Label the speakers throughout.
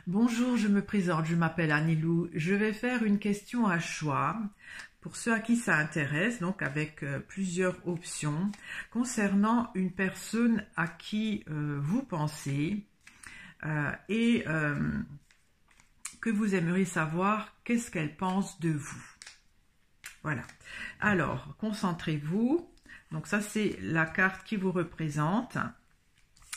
Speaker 1: Bonjour, je me présente, je m'appelle Anilou. Je vais faire une question à choix pour ceux à qui ça intéresse, donc avec plusieurs options concernant une personne à qui vous pensez et que vous aimeriez savoir qu'est-ce qu'elle pense de vous. Voilà. Alors, concentrez-vous. Donc ça, c'est la carte qui vous représente.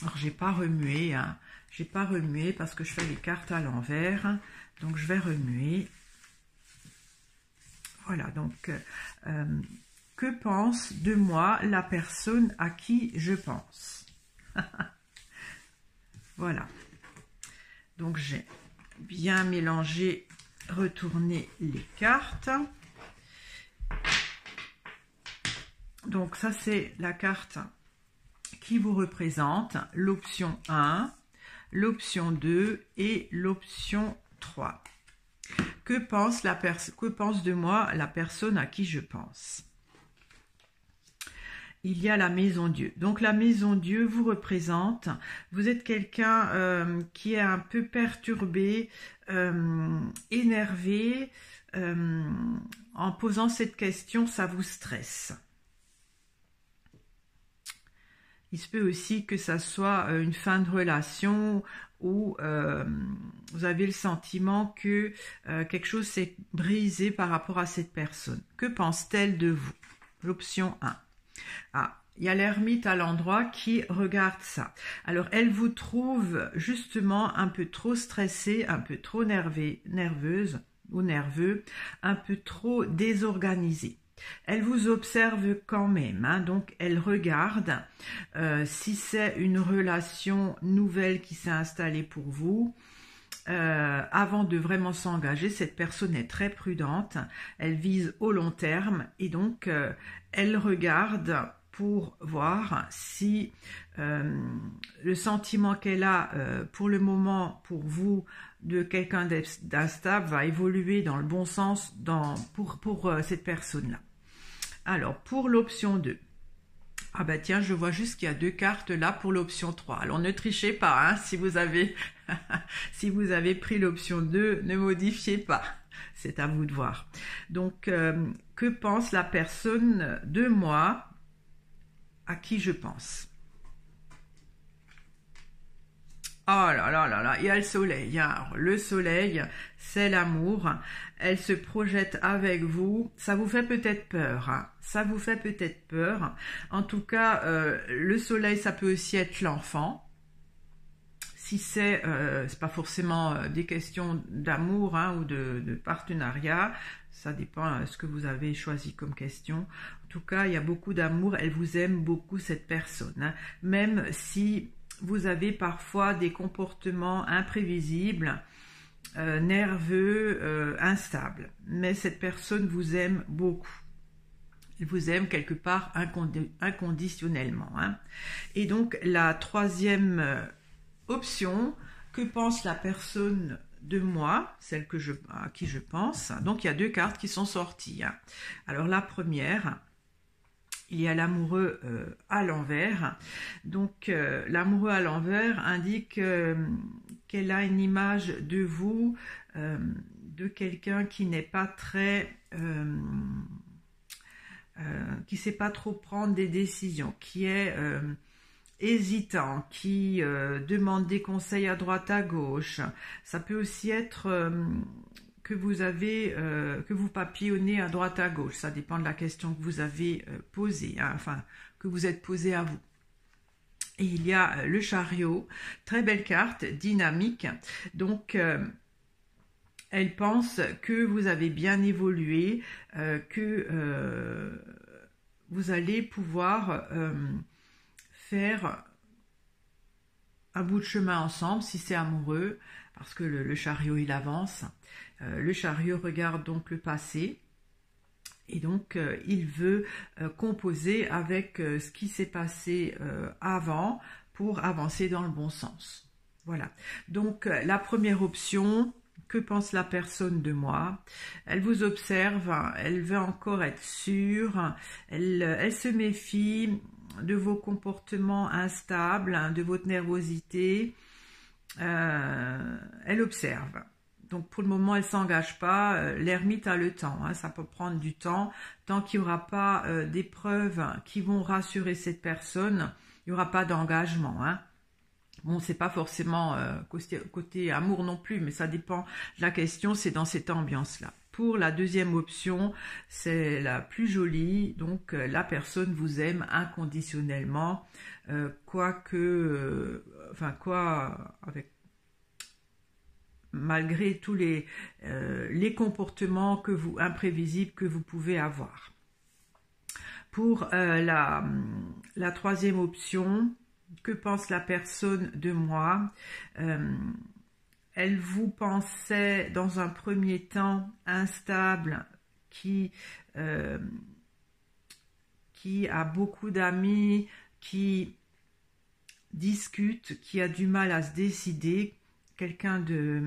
Speaker 1: Alors, j'ai pas remué, hein. J'ai pas remué parce que je fais les cartes à l'envers. Donc, je vais remuer. Voilà, donc, que pense de moi la personne à qui je pense? Voilà. Donc, j'ai bien mélangé, retourné les cartes. Donc, ça, c'est la carte qui vous représente, l'option 1, l'option 2 et l'option 3. Que pense de moi la personne à qui je pense? Il y a la maison Dieu. Donc la maison Dieu vous représente. Vous êtes quelqu'un qui est un peu perturbé, énervé. En posant cette question, ça vous stresse. Il se peut aussi que ça soit une fin de relation où vous avez le sentiment que quelque chose s'est brisé par rapport à cette personne. Que pense-t-elle de vous? L'option 1. Ah, il y a l'ermite à l'endroit qui regarde ça. Alors, elle vous trouve justement un peu trop stressée, un peu trop nerveuse ou nerveux, un peu trop désorganisé. Elle vous observe quand même, hein, donc elle regarde si c'est une relation nouvelle qui s'est installée pour vous. Avant de vraiment s'engager, cette personne est très prudente, elle vise au long terme et donc elle regarde pour voir si le sentiment qu'elle a pour le moment pour vous de quelqu'un d'instable va évoluer dans le bon sens pour cette personne-là. Alors, pour l'option 2, ah bah tiens, je vois juste qu'il y a 2 cartes là pour l'option 3. Alors, ne trichez pas, hein, si vous avez pris l'option 2, ne modifiez pas. C'est à vous de voir. Donc, que pense la personne de moi à qui je pense? Oh là là là là, il y a le soleil. Alors, le soleil, c'est l'amour. Elle se projette avec vous. Ça vous fait peut-être peur. Hein. Ça vous fait peut-être peur. En tout cas, le soleil, ça peut aussi être l'enfant. Si c'est pas forcément des questions d'amour hein, ou de partenariat. Ça dépend de ce que vous avez choisi comme question. En tout cas, il y a beaucoup d'amour. Elle vous aime beaucoup, cette personne. Hein. Même si vous avez parfois des comportements imprévisibles, nerveux, instables. Mais cette personne vous aime beaucoup. Elle vous aime quelque part inconditionnellement. Hein. Et donc, la troisième option, que pense la personne de moi, celle à qui je pense? Donc, il y a 2 cartes qui sont sorties. Hein. Alors, la première... il y a l'amoureux à l'envers. Donc, l'amoureux à l'envers indique qu'elle a une image de vous, de quelqu'un qui n'est pas très... qui ne sait pas trop prendre des décisions, qui est hésitant, qui demande des conseils à droite à gauche. Ça peut aussi être... que vous papillonnez à droite à gauche, ça dépend de la question que vous avez posée, hein, enfin que vous êtes posée à vous. Et il y a le chariot, très belle carte, dynamique. Donc elle pense que vous avez bien évolué, que vous allez pouvoir faire un bout de chemin ensemble si c'est amoureux, parce que le chariot il avance. Le chariot regarde donc le passé et donc il veut composer avec ce qui s'est passé avant pour avancer dans le bon sens. Voilà. Donc la première option, que pense la personne de moi? Elle vous observe, elle veut encore être sûre, elle se méfie de vos comportements instables, de votre nervosité. elle observe. Donc pour le moment, elle ne s'engage pas. L'ermite a le temps, hein, ça peut prendre du temps. Tant qu'il n'y aura pas des preuves qui vont rassurer cette personne, il n'y aura pas d'engagement. Hein. Bon, c'est pas forcément côté amour non plus, mais ça dépend de la question, c'est dans cette ambiance-là. Pour la deuxième option, c'est la plus jolie, donc la personne vous aime inconditionnellement, malgré tous les comportements imprévisibles que vous pouvez avoir. Pour la troisième option, que pense la personne de moi? Elle vous pensait dans un premier temps instable, qui a beaucoup d'amis, qui discute, qui a du mal à se décider, quelqu'un de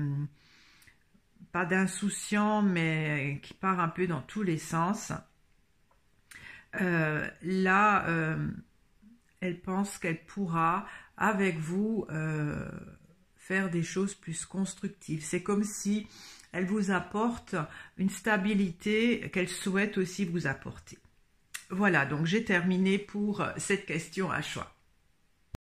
Speaker 1: pas d'insouciant, mais qui part un peu dans tous les sens. Là, elle pense qu'elle pourra, avec vous, faire des choses plus constructives. C'est comme si elle vous apporte une stabilité qu'elle souhaite aussi vous apporter. Voilà, donc j'ai terminé pour cette question à choix.